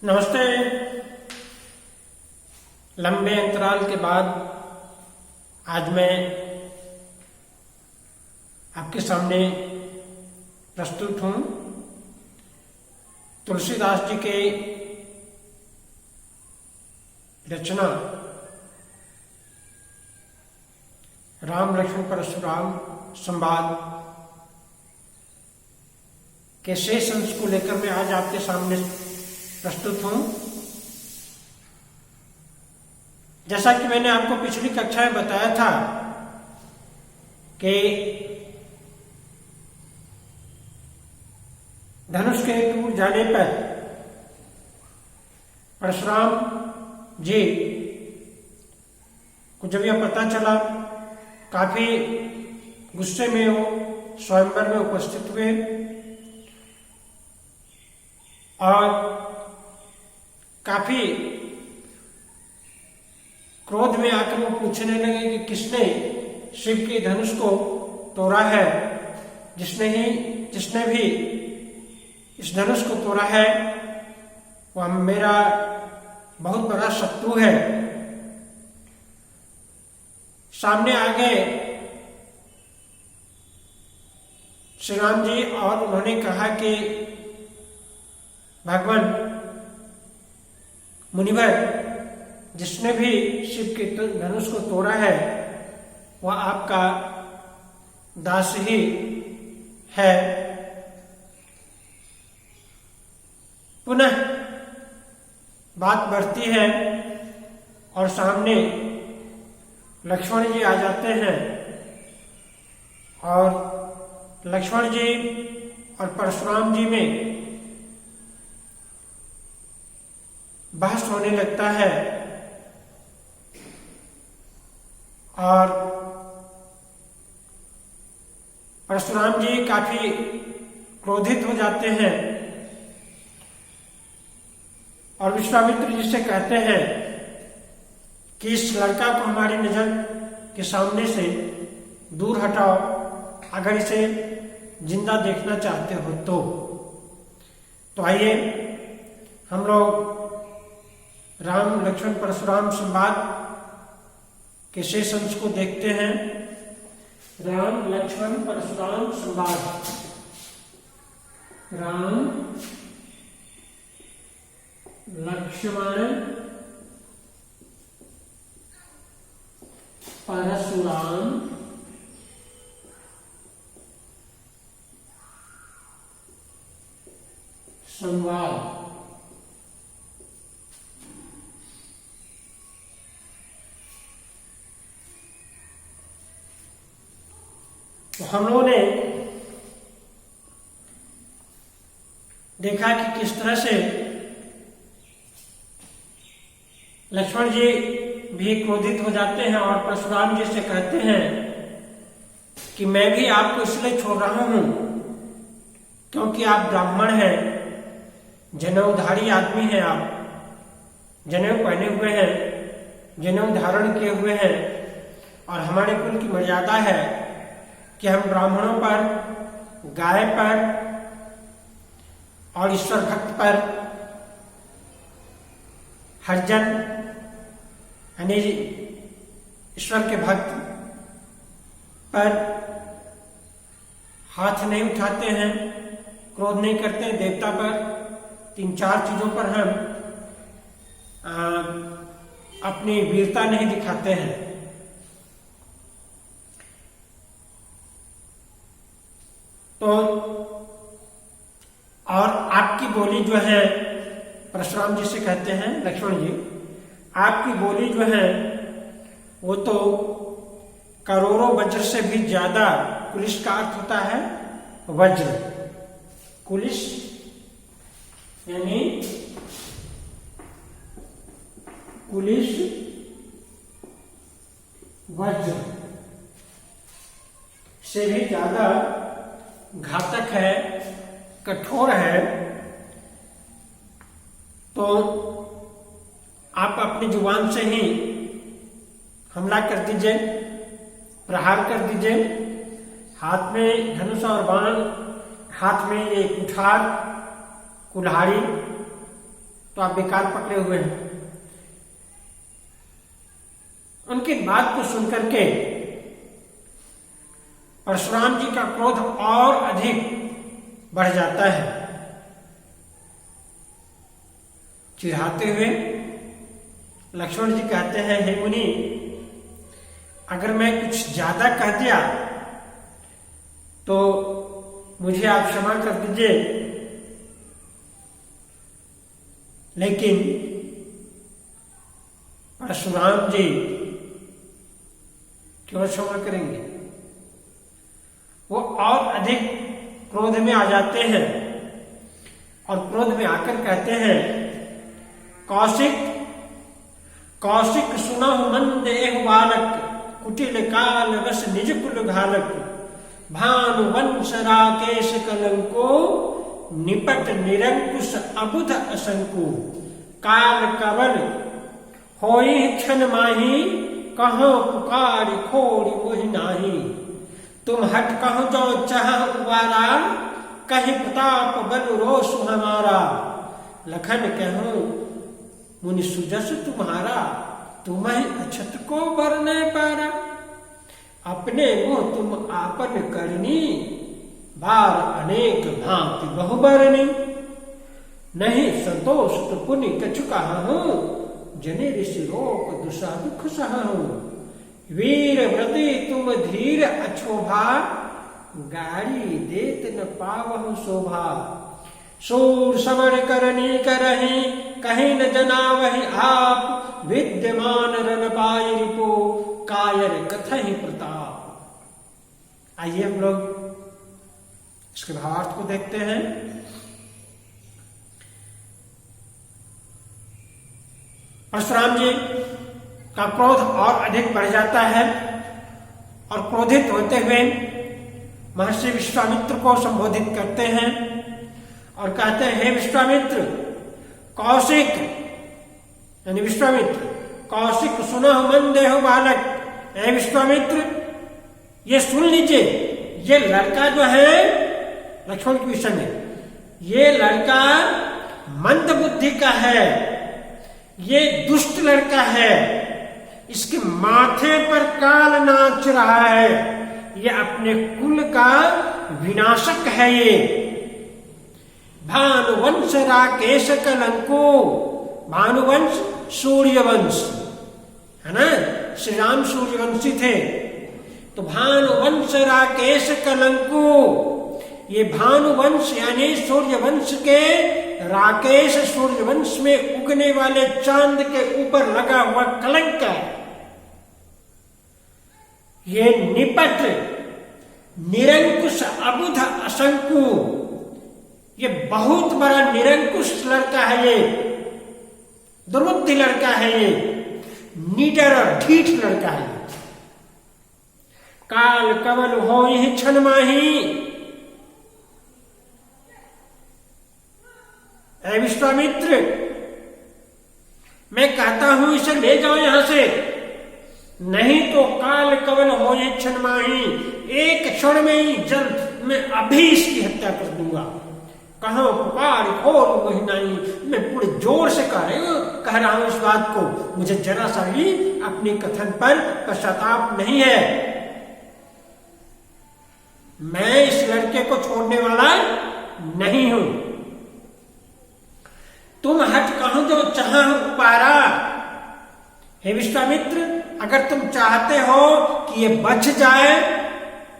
नमस्ते। लंबे अंतराल के बाद आज मैं आपके सामने प्रस्तुत हूं तुलसीदास जी के रचना राम लक्ष्मण परशुराम संवाद के शेष अंश को लेकर मैं आज आपके सामने प्रस्तुत हूं। जैसा कि मैंने आपको पिछली कक्षा में बताया था कि धनुष के टूट जाने पर परशुराम जी को जब यह पता चला, काफी गुस्से में वो स्वयंवर में उपस्थित हुए और काफी क्रोध में आकर वो पूछने लगे कि किसने शिव के धनुष को तोड़ा है। जिसने भी इस धनुष को तोड़ा है वह मेरा बहुत बड़ा शत्रु है। सामने आ गए श्री राम जी और उन्होंने कहा कि भगवान मुनिवर, जिसने भी शिव के धनुष को तोड़ा है वह आपका दास ही है। पुनः बात बढ़ती है और सामने लक्ष्मण जी आ जाते हैं और लक्ष्मण जी और परशुराम जी में बहस होने लगता है और परशुराम जी काफी क्रोधित हो जाते हैं और विश्वामित्र जी से कहते हैं कि इस लड़का को हमारी नजर के सामने से दूर हटाओ, अगर इसे जिंदा देखना चाहते हो तो आइए हम लोग राम लक्ष्मण परशुराम संवाद के शेष अंश को देखते हैं। राम लक्ष्मण परशुराम संवाद। राम लक्ष्मण परशुराम संवाद। तो हम लोगों ने देखा कि किस तरह से लक्ष्मण जी भी क्रोधित हो जाते हैं और परशुराम जी से कहते हैं कि मैं भी आपको इसलिए छोड़ रहा हूं क्योंकि आप ब्राह्मण हैं, जनेऊधारी आदमी हैं, आप जनेऊ पहने हुए हैं, जनेऊ धारण किए हुए हैं और हमारे कुल की मर्यादा है कि हम ब्राह्मणों पर, गाय पर और ईश्वर भक्त पर, हरिजन यानी ईश्वर के भक्त पर हाथ नहीं उठाते हैं, क्रोध नहीं करते हैं। देवता पर, 3-4 चीजों पर हम अपनी वीरता नहीं दिखाते हैं। तो और आपकी बोली जो है, परशुराम जी से कहते हैं लक्ष्मण जी, आपकी बोली जो है वो तो करोड़ों वज्र से भी ज्यादा, कुलिश का अर्थ होता है वज्र, कुलिश यानी कुलिश वज्र से भी ज्यादा घातक है, कठोर है। तो आप अपनी जुबान से ही हमला कर दीजिए, प्रहार कर दीजिए। हाथ में धनुष और बाण, हाथ में एक कुठार, कुल्हाड़ी तो आप बेकार पकड़े हुए हैं। उनकी बात को सुनकर के परशुराम जी का क्रोध और अधिक बढ़ जाता है। चिढ़ाते हुए लक्ष्मण जी कहते हैं, हे मुनि, अगर मैं कुछ ज्यादा कह दिया तो मुझे आप क्षमा कर दीजिए, लेकिन परशुराम जी क्यों क्षमा करेंगे? वो और अधिक क्रोध में आ जाते हैं और क्रोध में आकर कहते हैं, कौशिक कौशिक सुनहु मंद एहु बालक, कुटिल काल बस निज कुल घालक, भानु वंश राकेश कलंको, निपट निरंकुश अबुध असंको, काल कवल होई क्षण माही, कहाँ पुकारी खोरी मोहि नाही, तुम हट कहो जो चाह उबारा, कहीं प्रताप बल रोष हमारा, लखन कहूं मुनि सुजस तुम्हारा, तुम्हें अछत को बरने पारा, अपने मुंह तुम आपन करनी, बार अनेक भांति बहुबरनी, नहीं संतोष तो पुनि कछु कहाहूं, जने ऋषि रोक दुषा दुख सहूं, वीर व्रति तुम धीर अछोभा, गाड़ी देत न पावहु शोभा, सूर समर करनी करही, कहीं न जनावहि आप, विद्यमान रन पाय रिपो, कायर कथहि प्रताप। आइए हम लोग इसके भावार्थ को देखते हैं। परशुराम जी का क्रोध और अधिक बढ़ जाता है और क्रोधित होते हुए महर्षि विश्वामित्र को संबोधित करते हैं और कहते हैं, हे विश्वामित्र, कौशिक यानी विश्वामित्र, कौशिक सुनहु मंद एहु बालक, हे विश्वामित्र ये सुन लीजिए, ये लड़का जो है लक्ष्मण के विषय में, ये लड़का मंद बुद्धि का है, ये दुष्ट लड़का है, इसके माथे पर काल नाच रहा है, ये अपने कुल का विनाशक है। ये भानुवंश राकेश कलंको, भानुवंश सूर्यवंश है ना, श्री राम सूर्यवंशी थे, तो भानुवंश राकेश कलंको, ये भानुवंश यानी सूर्यवंश के राकेश सूर्यवंश में उगने वाले चांद के ऊपर लगा हुआ कलंक है। ये निपट निरंकुश अबुध असंकु, ये बहुत बड़ा निरंकुश लड़का है, ये दुर्बुद्धि लड़का है, ये निडर और ढीठ लड़का है। काल कवल हो ही क्षण माही, ऐ विश्वामित्र मैं कहता हूं इसे ले जाओ यहां से, नहीं तो काल कवल हो ये क्षण माही, एक क्षण में ही जल्द मैं अभी इसकी हत्या कर दूंगा। कहा पुकार खोर वही नहीं, मैं पूरे जोर से कह रहा हूं इस बात को, मुझे जरा सा भी अपने कथन पर पश्चाताप नहीं है। मैं इस लड़के को छोड़ने वाला नहीं हूं। तुम हट कहो जो चाह पारा, हे विश्वामित्र अगर तुम चाहते हो कि ये बच जाए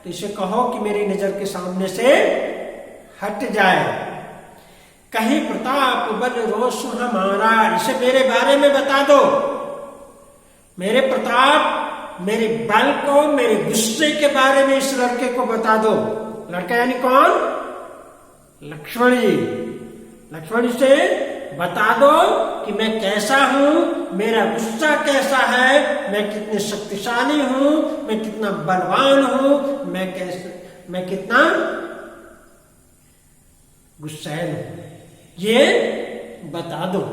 तो इसे कहो कि मेरी नजर के सामने से हट जाए। कहीं प्रताप बल रोष हमारा, इसे मेरे बारे में बता दो, मेरे प्रताप मेरे बल को, मेरे गुस्से के बारे में इस लड़के को बता दो। लड़का यानी कौन? लक्ष्मण जी। लक्ष्मण जी से बता दो कि मैं कैसा हूं, मेरा गुस्सा कैसा है, मैं कितने शक्तिशाली हूं, मैं कितना बलवान हूं, मैं कितना गुस्सैल हूं, ये बता दो।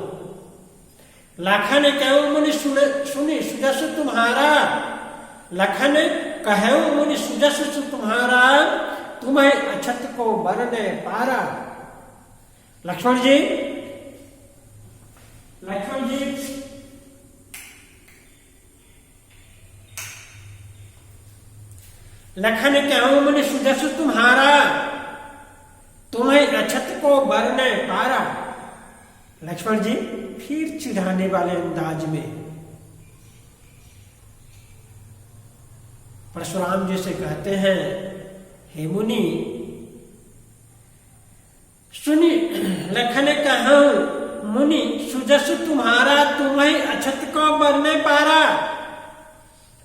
लखन कहूं मुनि सुनी सुजस तुम्हारा, लखन कहूं मुनि सुजस तुम्हारा, तुम्हें अछत को बरने पारा। लक्ष्मण जी लखन कहूं मुनि सुजस तुम्हारा, तुम्हें अछत को बरने पारा। लक्ष्मण जी फिर चिढ़ाने वाले अंदाज में परशुराम जी से कहते हैं, हे मुनि सुनी, लखन कहूं मुनि सुजस तुम्हारा, तुम्हें अछत को बरने पारा।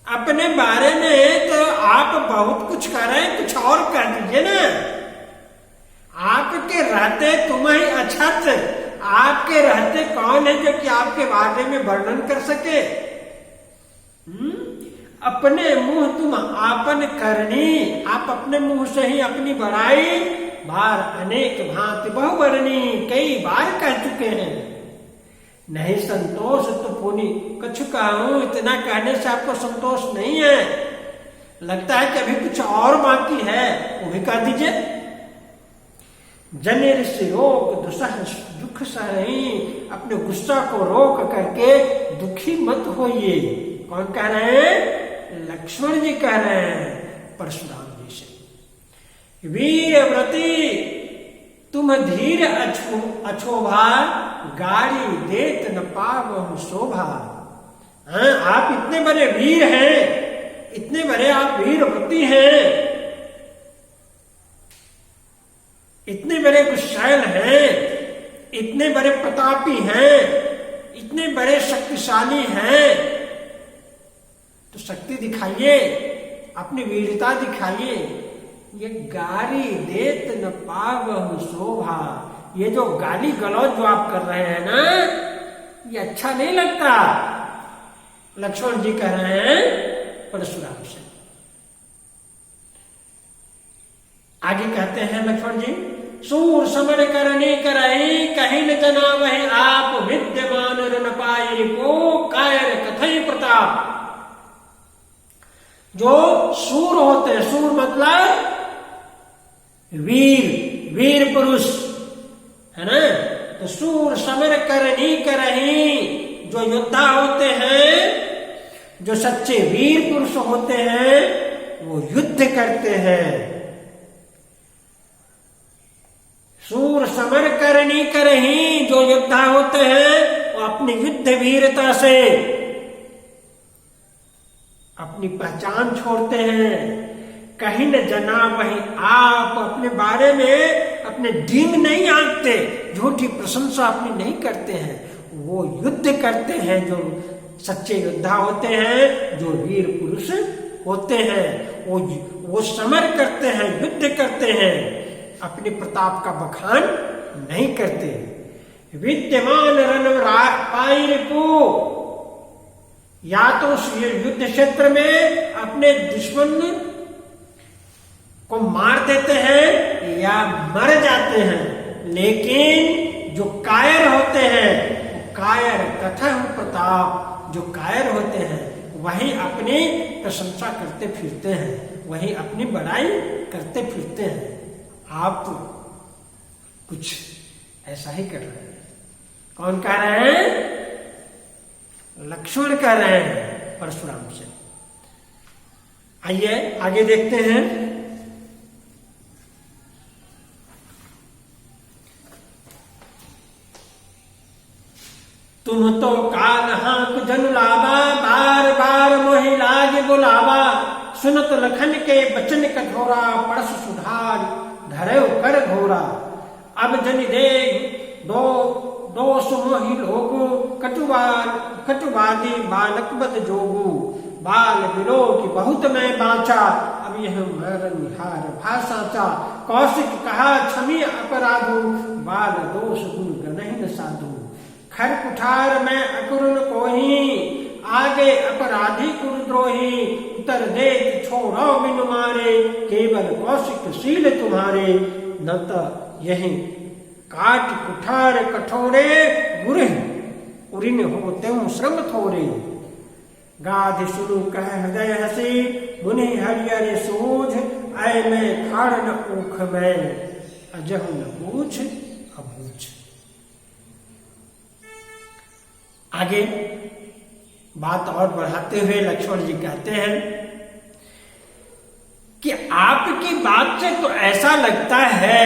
अपने बारे में तो आप बहुत कुछ कर रहे हैं, कुछ और कर दीजिए ना। आपके रहते तुम्हें अछत, आपके रहते कौन है जो कि आपके बारे में वर्णन कर सके। अपने मुंह तुम आपन करनी, आप अपने मुंह से ही अपनी बड़ाई बार अनेक भांति बहुवर्णी कई बार कह चुके हैं। नहीं संतोष तो पुनि कछु कहूं, इतना कहने से आपको संतोष नहीं है, लगता है कि अभी कुछ और बाकी है, वो भी कह दीजिए। जनेर से रोक दुसह दुख सहरही, अपने गुस्सा को रोक करके दुखी मत होइए। कौन कह रहे हैं? लक्ष्मण जी कह रहे हैं परशुराम जी से। वीर व्रती तुम धीर अछोभा, गाड़ी देत न पावहु शोभा। आप इतने बड़े वीर हैं, इतने बड़े आप वीरवती हैं, इतने बड़े गुस्सैल हैं, इतने बड़े प्रतापी हैं, इतने बड़े शक्तिशाली हैं, तो शक्ति दिखाइए, अपनी वीरता दिखाइए। ये गाली देत न पावहु शोभा, ये जो गाली गलौज जो आप कर रहे हैं ना, ये अच्छा नहीं लगता। लक्ष्मण जी कह रहे हैं परशुराम से। आगे कहते हैं लक्ष्मण जी, सूर समर करनी करही, कहीं न जना वही आप, विद्यमान रन पाई रिपो, कायर कथई प्रताप। जो सूर होते हैं, सूर मतलब वीर, वीर पुरुष है ना, तो सूर समर करनी करही, जो योद्धा होते हैं, जो सच्चे वीर पुरुष होते हैं, वो युद्ध करते हैं। सूर समर करनी करही, जो योद्धा होते हैं, वो अपनी युद्ध वीरता से अपनी पहचान छोड़ते हैं। कहीं न जना वही आप, अपने बारे में अपने डींग नहीं आंकते, झूठी प्रशंसा अपनी नहीं करते हैं। वो युद्ध करते हैं, जो सच्चे योद्धा होते हैं, जो वीर पुरुष होते हैं, वो समर करते हैं, युद्ध करते हैं, अपने प्रताप का बखान नहीं करते। विद्यमान रण पाई रिपु, या तो उस युद्ध क्षेत्र में अपने दुश्मन को मार देते हैं या मर जाते हैं, लेकिन जो कायर होते हैं, कायर कथय प्रताप, जो कायर होते हैं वही अपनी प्रशंसा करते फिरते हैं, वही अपनी बड़ाई करते फिरते हैं। आप कुछ ऐसा ही कर रहे हैं। कौन कह रहे हैं? लक्ष्मण कह रहे हैं परशुराम से। आइए आगे देखते हैं। तुम तो काल हाँक जन लावा, बार बार मोहि लागे बुलावा। सुनत लखन के बचन कठोरा, परस सुधार धरे कर घोरा। अब जन देख दोष मोहि लोगो, कटुवादी बालक बद जोगू। बाल बिलो की बहुत मैं बाचा, अब यह मरण निहार भाषाचा। कौशिक कहा क्षमी अपराधु, बाल दोष गुण गनहि न साधु। खर कुठार में अकुरुन कोही, आगे अपराधी कुरुद्रोही। उत्तर देत छोड़ो बिनु मारे, केवल कौशिक शील तुम्हारे। न त यही काट कुठार कठोरे, गुरे उरिन हो त्यों श्रम थोरे। गाधि सुनु कह हृदय हसी, मुनि हरियर सूझ। ऐ मैं खाड़ न ऊख में, अजहु न पूछ अबूझ। आगे बात और बढ़ाते हुए लक्ष्मण जी कहते हैं कि बात से तो ऐसा लगता है,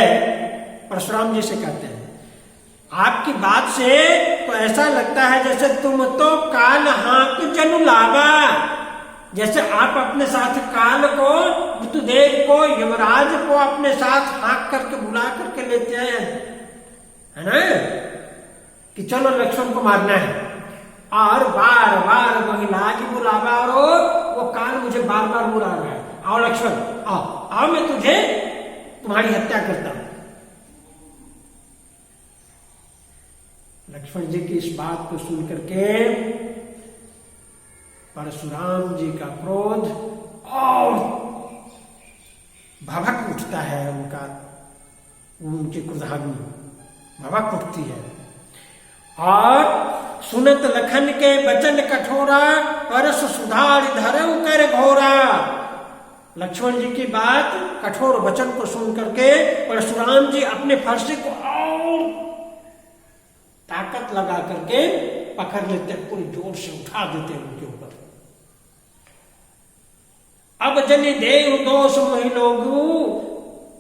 परशुराम जी से कहते हैं, आपकी बात से तो ऐसा लगता है जैसे तुम तो काल हाथ जनु लावा, जैसे आप अपने साथ काल को, मृत्युदेव को, यमराज को अपने साथ हाँक करके बुला करके लेते हैं, है ना, कि चलो लक्ष्मण को मारना है, और बार बार वही लाज बुलावा, और वो काल मुझे बार बार बुला रहा है, आओ लक्ष्मण आओ आओ, मैं तुझे तुम्हारी हत्या करता हूं। लक्ष्मण जी की इस बात को सुनकर के परशुराम जी का क्रोध और भभक उठता है, उनकी क्रोधाग्नि भभक उठती है। और सुनत लखन के वचन कठोरा, परस सुधार धरऊ कर घोरा। लक्ष्मण जी की बात, कठोर वचन को सुन करके परशुराम जी अपने फरसे को और ताकत लगा करके पकड़ लेते, पूरी जोर से उठा देते हैं उनके ऊपर। अब जनि देव दोष मोहि लोगू,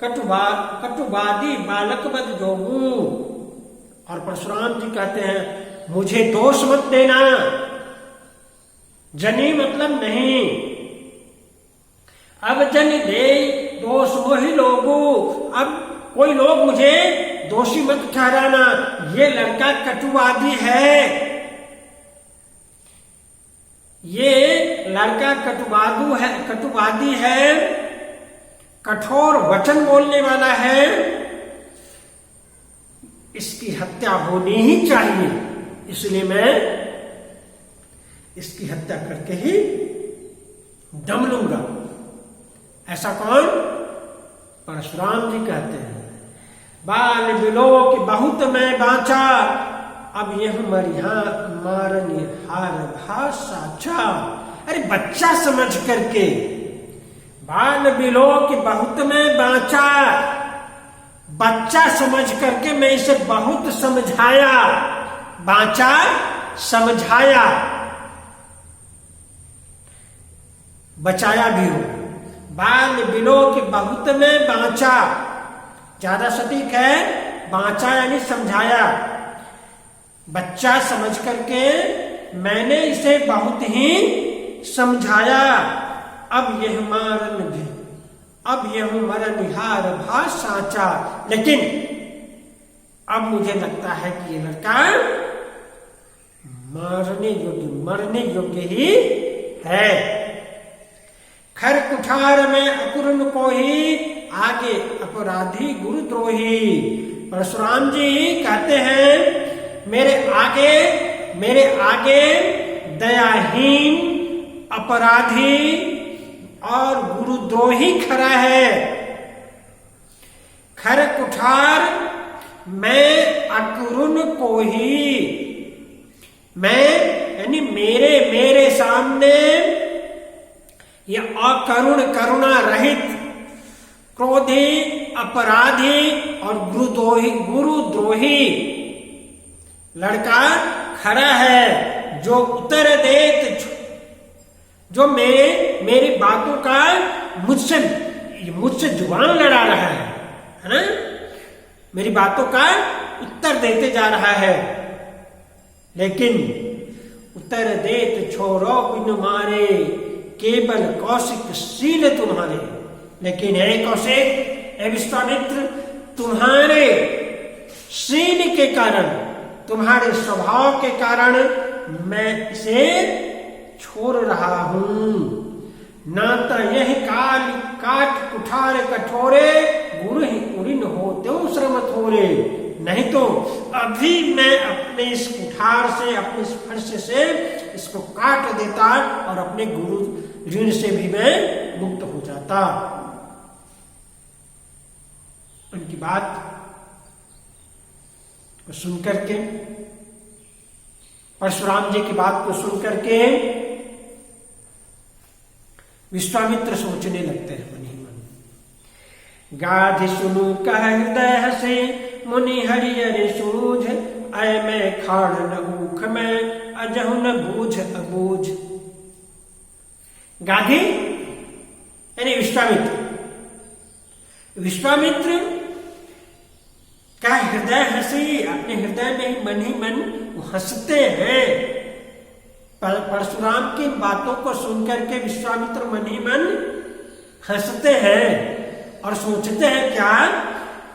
कटुवादी बालक बद जोगू। और परशुराम जी कहते हैं मुझे दोष मत देना, जनी मतलब नहीं। अब जनि देव दोष मोहि लोगू, अब कोई लोग मुझे दोषी मत ठहराना, ये लड़का कटुवादी है, ये लड़का कटुवादी है, कठोर वचन बोलने वाला है, इसकी हत्या होनी ही चाहिए, इसलिए मैं इसकी हत्या करके ही दम लूंगा। ऐसा कौन? परशुराम जी कहते हैं। बाल बिलोक बहुत मैं बाँचा, अब यह मारनी हार भा साचा। अरे बच्चा समझ करके, बाल बिलोक बहुत मैं बाँचा, बच्चा समझ करके मैं इसे बहुत समझाया, बाँचा समझाया, बचाया भी हो। बाल बिलोक बहुत में बाँचा, ज्यादा सटीक है, बाँचा यानी समझाया। बच्चा समझ करके मैंने इसे बहुत ही समझाया। अब यह मरन हार भा साचा। लेकिन अब मुझे लगता है कि ये लड़का मरने योग्य ही है। खर कुठार में अकुरुन को ही, आगे अपराधी गुरुद्रोही। परशुराम जी कहते हैं मेरे आगे दयाहीन, अपराधी और गुरुद्रोही खड़ा है। खर कुठार मैं अकुरुन को ही, मैं यानी मेरे सामने ये अकरुण, करुणा रहित, क्रोधी, अपराधी और गुरुद्रोही लड़का खड़ा है, जो उत्तर देत, जो मेरी बातों का मुझसे जुबान लड़ा रहा है ना, मेरी बातों का उत्तर देते जा रहा है। लेकिन उत्तर देत छोरो बिन मारे, केवल कौशिक शील तुम्हारे। लेकिन हे कौशिक, हे विश्वामित्र, तुम्हारे शील के कारण, तुम्हारे स्वभाव के कारण मैं इसे छोड़ रहा हूं। नाता यह काल काट कुठार कठोरे, गुरु ही उड़िन होते श्रम थोरे। नहीं तो अभी मैं अपने इस कुठार से, अपने इस फर्श से इसको काट देता और अपने गुरु ऋण से भी मैं मुक्त हो जाता। उनकी बात को सुनकर के, परशुराम जी की बात को सुनकर के विश्वामित्र सोचने लगते हैं मन ही मन। गाधि सुनु कह हृदय से, मुनि हरियर सूझ, अय मैं खाड़ न ऊख में, अजहु न बूझ अबूझ। गाधी यानी विश्वामित्र, विश्वामित्र का हृदय हंसी, अपने हृदय में ही मन हंसते हैं। परशुराम की बातों को सुनकर के विश्वामित्र मन ही मन हंसते हैं और सोचते हैं क्या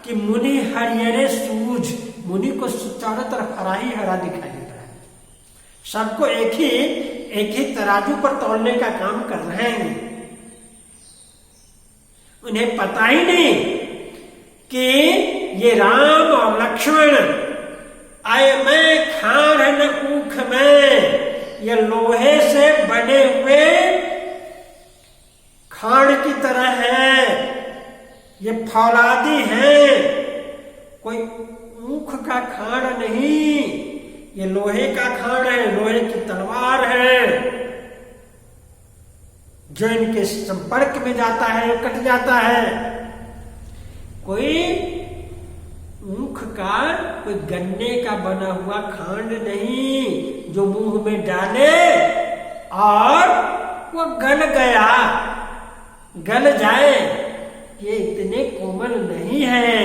कि मुनि हरिहरे सूझ, मुनि को चारों तरफ हरा ही हरा दिखाई देता है। सबको एक ही तराजू पर तौलने का काम कर रहे हैं। उन्हें पता ही नहीं कि ये राम और लक्ष्मण आए मैं खान न ऊख में, ये लोहे से बने हुए खान की तरह है, ये फौलादी है, कोई ऊख का खान नहीं, ये लोहे का खान है, लोहे की तलवार है, जो इनके संपर्क में जाता है कट जाता है। कोई ऊख का, कोई गन्ने का बना हुआ खांड नहीं जो मुंह में डाले और वो गल गया, गल जाए, ये इतने कोमल नहीं है।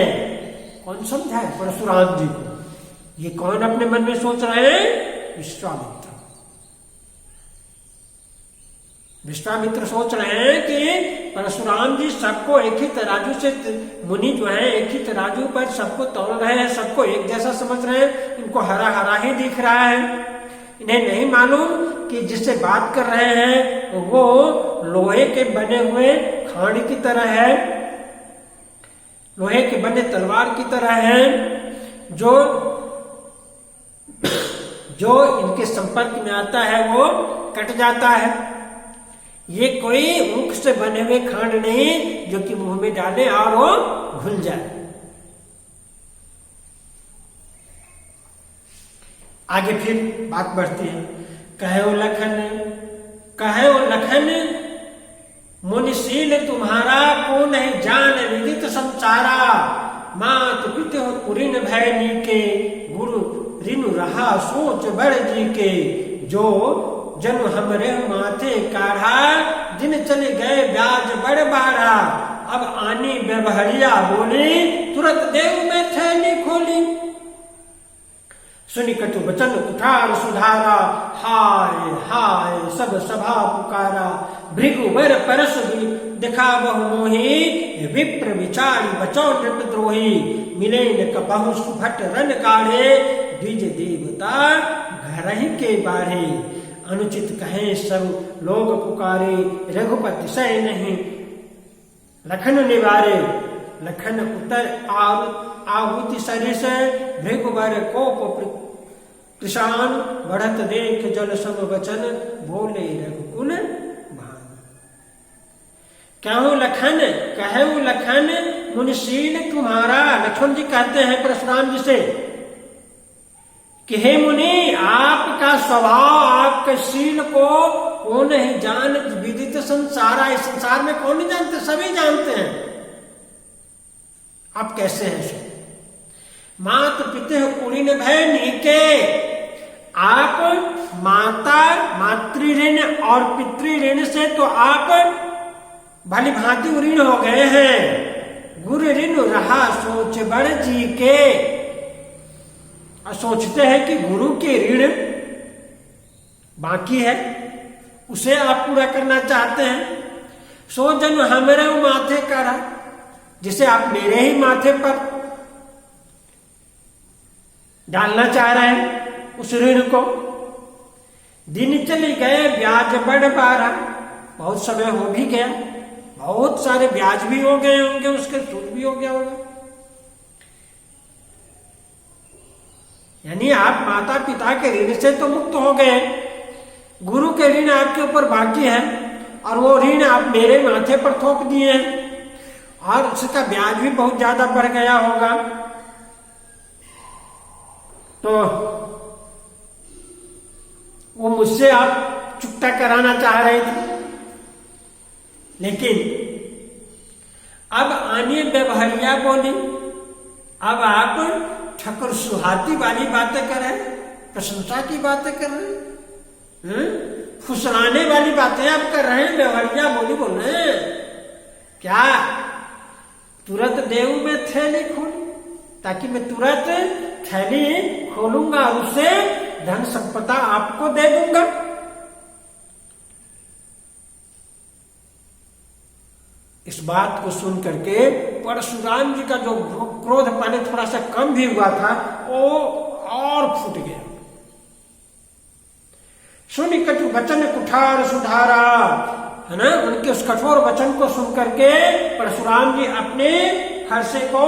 कौन समझा है? परशुराम जी को। ये कौन अपने मन में सोच रहे हैं? विश्वामित्र सोच रहे हैं कि परशुराम जी सबको एक ही तराजू से, मुनि जो है एक ही तराजू पर सबको तौल रहे हैं, सबको एक जैसा समझ रहे हैं, इनको हरा हरा ही दिख रहा है। इन्हें नहीं मालूम कि जिससे बात कर रहे हैं वो लोहे के बने हुए खांड की तरह है, लोहे के बने तलवार की तरह है, जो इनके संपर्क में आता है वो कट जाता है। ये कोई ऊख से बने हुए खांड नहीं जो कि मुंह में डाले और वो घुल जाए। आगे फिर बात बढ़ती है। कहे लखन मुनिशील तुम्हारा को नहीं जान विदित संसारा, मात पिते पुरिन भय नीके, गुरु रिनु रहा सोच बड़ जी के, जो जन हमरे माथे काढ़ा, दिन चले गए ब्याज बड़ बाढ़ा, अब आनी व्यवहरिया बोली, तुरंत देव में थैली खोली। सुनि कटु वचन उठार सुधारा, हाय हाय सब सभा पुकारा, भृगुवर परस दिखा बहु मोही, विप्र विचारी बचौ नृपद्रोही, मिले न कबहु सुभट रन काढ़े, द्विज देवता घर ही के बाढ़े, अनुचित कहे सब लोग पुकारे, रघुपति सह नहीं लखन निवारे, लखन उतर आहुति सरिस, भृगुवर कोप कृषान, बढ़त देख जल सम वचन, बोले रघुकुल भान। कहूं लखन मुनिशील तुम्हारा, लक्ष्मण जी कहते हैं परशुराम जी से कि हे मुनि, आपका स्वभाव, आपके शील को कौन नहीं जान विदित संसारा, इस संसार में कौन नहीं जानते, सभी जानते हैं। आप कैसे हैं? मात पिते उड़िन भय नीके, आप माता मातृ ऋण और पितृ ऋण से तो आप भली भांति उऋण हो गए हैं। गुरु ऋण रहा सोच बड़ जी के, और सोचते हैं कि गुरु के ऋण बाकी है, उसे आप पूरा करना चाहते हैं। सो जन हमारे माथे करा, जिसे आप मेरे ही माथे पर डालना चाह रहे हैं उस ऋण को। दिन चले गए ब्याज बड़ बारा, बहुत समय हो भी गया, बहुत सारे ब्याज भी हो गए होंगे, उसके सूद भी हो गया होगा। यानी आप माता पिता के ऋण से तो मुक्त हो गए, गुरु के ऋण आपके ऊपर बाकी है, और वो ऋण आप मेरे माथे पर थोप दिए हैं, और उसका ब्याज भी बहुत ज्यादा बढ़ गया होगा। तो वो मुझसे आप चुकता कराना चाह रहे थे, लेकिन अब आनी व्यवहारिया बोली, अब आप ठकुर सुहाती वाली बातें कर रहे हैं, प्रशंसा की बातें कर रहे हैं, फुसलाने वाली बातें आप कर रहे हैं, व्यवहारिया बोली बोल रहे हैं। क्या तुरंत देऊ मैं थैली खोली, ताकि मैं तुरंत थैली खोलूंगा और उससे धन संपदा आपको दे दूंगा। इस बात को सुन करके परशुराम जी का जो क्रोध पहले थोड़ा सा कम भी हुआ था वो और फूट गया। सुनि कटु वचन कुठार सुधारा, है ना, उनके उस कठोर वचन को सुन करके परशुराम जी अपने फरसे को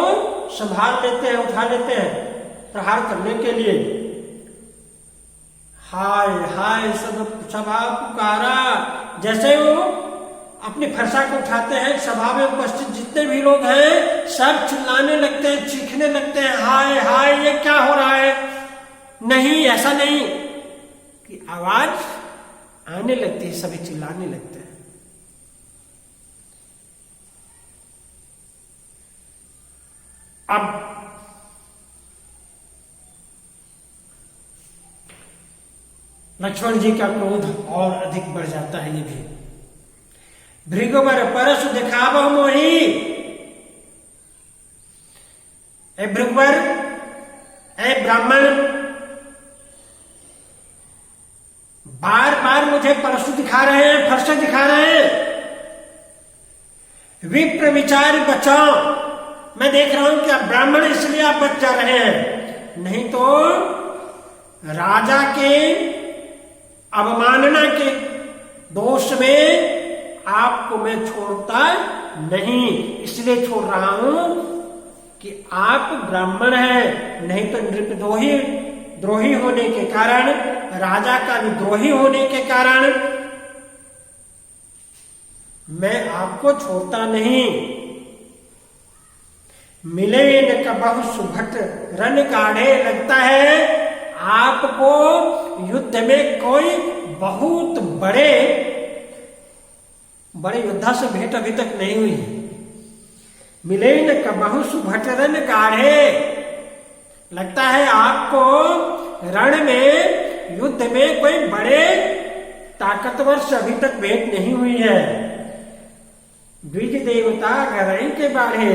संभाल लेते हैं, उठा लेते हैं प्रहार करने के लिए। हाय हाय सब सभा पुकारा, जैसे वो अपनी फरसा को उठाते हैं, सभा में उपस्थित जितने भी लोग हैं सब चिल्लाने लगते हैं, चीखने लगते हैं, हाय हाय ये क्या हो रहा है। नहीं, ऐसा नहीं कि आवाज आने लगती है, सभी चिल्लाने लगते हैं। अब लक्ष्मण जी का क्रोध और अधिक बढ़ जाता है। ये भी भृगुवर परस दिखावो मोही, ए भृगुवर, ए ब्राह्मण, बार बार मुझे परशु दिखा रहे हैं, फरसे दिखा रहे हैं। विप्र विचार बचाओ, मैं देख रहा हूं कि आप ब्राह्मण इसलिए आप बच जा रहे हैं, नहीं तो राजा के अवमानना के दोष में आपको मैं छोड़ता नहीं, इसलिए छोड़ रहा हूं कि आप ब्राह्मण हैं, नहीं तो द्रोही होने के कारण, राजा का विद्रोही होने के कारण मैं आपको छोड़ता नहीं। मिले न कबहु सुभट रन गाढ़े, लगता है आपको युद्ध में कोई बहुत बड़े योद्धा से भेंट अभी तक नहीं हुई। मिले न कबहु सुभट रन गाढ़े, लगता है आपको रण में युद्ध में कोई बड़े ताकतवर से अभी तक भेंट नहीं हुई है। द्विज देवता घर के बाढ़े,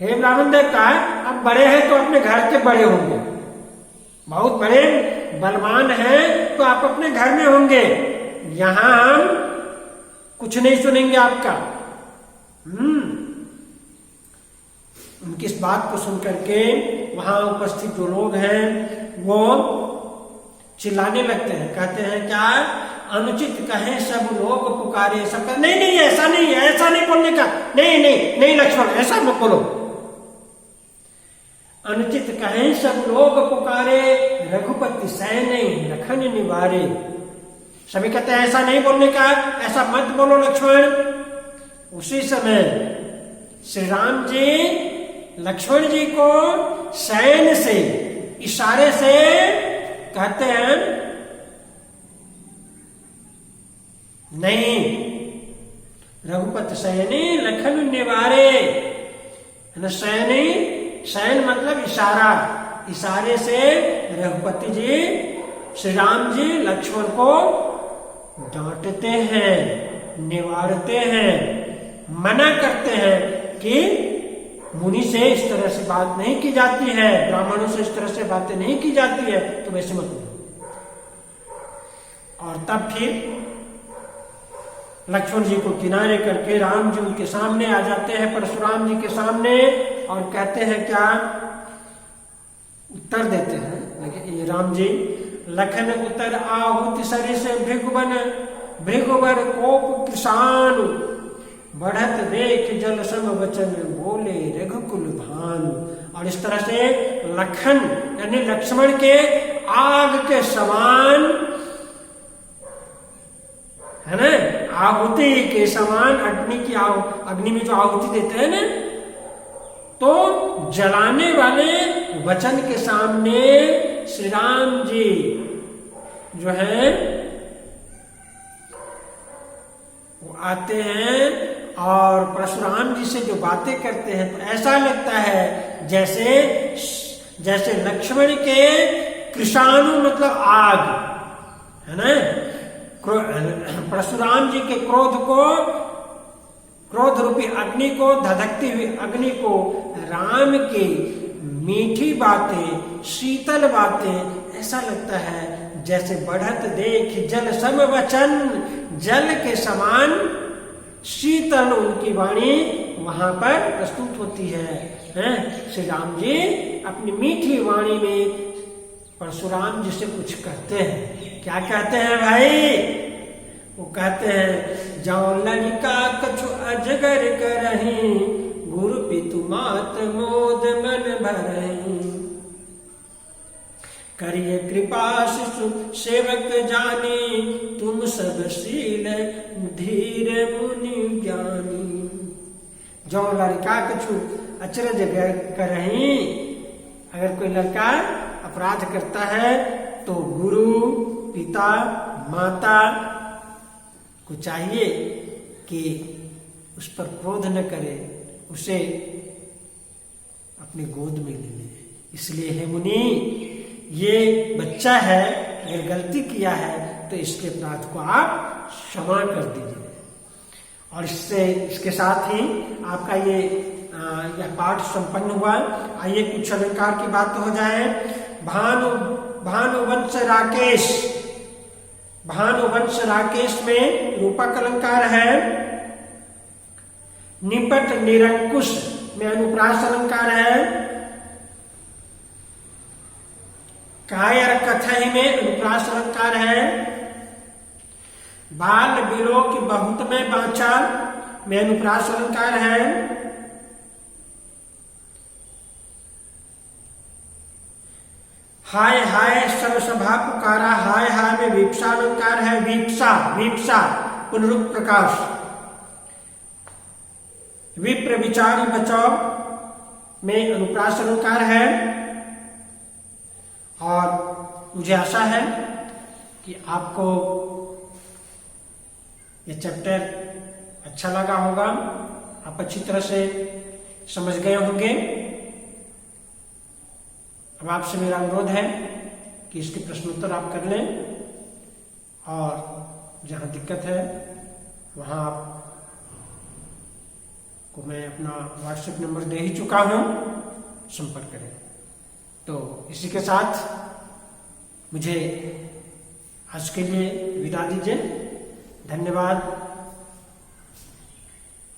हे ब्राह्मण देवता, अब बड़े हैं तो अपने घर के बड़े होंगे, बहुत बड़े बलवान हैं तो आप अपने घर में होंगे, यहां हम कुछ नहीं सुनेंगे आपका। उनकी इस बात को सुनकर के वहां उपस्थित जो लोग हैं वो चिल्लाने लगते हैं, कहते हैं क्या अनुचित कहें सब लोग पुकारे, सब कर, नहीं नहीं ऐसा नहीं, ऐसा नहीं बोलने का, नहीं नहीं नहीं लक्ष्मण ऐसा मत बोलो। अनुचित कहें सब लोग पुकारे, रघुपति सैने लखन निवारे। सभी कहते हैं ऐसा नहीं बोलने का, ऐसा मत बोलो लक्ष्मण। उसी समय श्री राम जी लक्ष्मण जी को सैन से इशारे से कहते हैं नहीं, रघुपति सैनी लखन निवारे, सैनी, सैन मतलब इशारा, इशारे से रघुपति जी श्री राम जी लक्ष्मण को डांटते हैं, निवारते हैं, मना करते हैं कि मुनि से इस तरह से बात नहीं की जाती है, ब्राह्मणों से इस तरह से बातें नहीं की जाती है, तो वैसे मत बोलो। और तब फिर लक्ष्मण जी को किनारे करके राम जी उनके सामने आ जाते हैं, परशुराम जी के सामने, और कहते हैं क्या, उत्तर देते हैं ये राम जी, लखन उतर आहुति सरि से भृगुवर कोप किसान, बढ़त देख जल सम वचन बोले रघुकुल भान। और इस तरह से लखन यानी लक्ष्मण के आग के समान, है ना, आहुति के समान, अग्नि में जो आहुति देते हैं ना, तो जलाने वाले वचन के सामने श्री राम जी जो है वो आते हैं और परशुराम जी से जो बातें करते हैं, तो ऐसा लगता है जैसे लक्ष्मण के कृषाणु मतलब आग, है ना, परशुराम जी के क्रोध को क्रोध रूपी अग्नि को, धधकती हुई अग्नि को राम की मीठी बातें, शीतल बातें, ऐसा लगता है जैसे बढ़त देख जल सम वचन, जल के समान शीतल उनकी वाणी वहां पर प्रस्तुत होती है। श्री राम जी अपनी मीठी वाणी में परशुराम जी से कुछ कहते हैं। क्या कहते हैं भाई? वो कहते हैं, जाओ लड़का कछु अजगर करही, गुरु पितु मात मोद मन भरही, करिए कृपा शिशु सेवक जानी, तुम सब शील धीर मुनि ज्ञानी। जो लड़का कछु अचरज करही, अगर कोई लड़का अपराध करता है तो गुरु, पिता, माता को चाहिए कि उस पर क्रोध न करे, उसे अपनी गोद में ले ले। इसलिए हे मुनि, ये बच्चा है, अगर गलती किया है तो इसके अपराध को आप क्षमा कर दीजिए। और इसके साथ ही आपका यह पाठ संपन्न हुआ। आइए कुछ अलंकार की बात हो जाए। भानुवंश राकेश, भानुवंश राकेश में रूपक अलंकार है। निपट निरंकुश में अनुप्रास अलंकार है। कायर कथई में अनुप्रास अलंकार है। बाल बिलो की बहुत में बाचा में अनुप्रास अलंकार है। हाय हाय सर्व सभा पुकारा, हाय हाय में वीप्सा अलंकार है। वीप्सा, वीप्सा पुनरुक्त प्रकाश। विप्र विचारी बचाओ में अनुप्रास अलंकार है। और मुझे आशा है कि आपको यह चैप्टर अच्छा लगा होगा, आप अच्छी तरह से समझ गए होंगे। अब आपसे मेरा अनुरोध है कि इसके प्रश्नोत्तर आप कर लें, और जहां दिक्कत है वहां आप को मैं अपना व्हाट्सएप नंबर दे ही चुका हूं, संपर्क करें। तो इसी के साथ मुझे आज के लिए विदा दीजिए। धन्यवाद।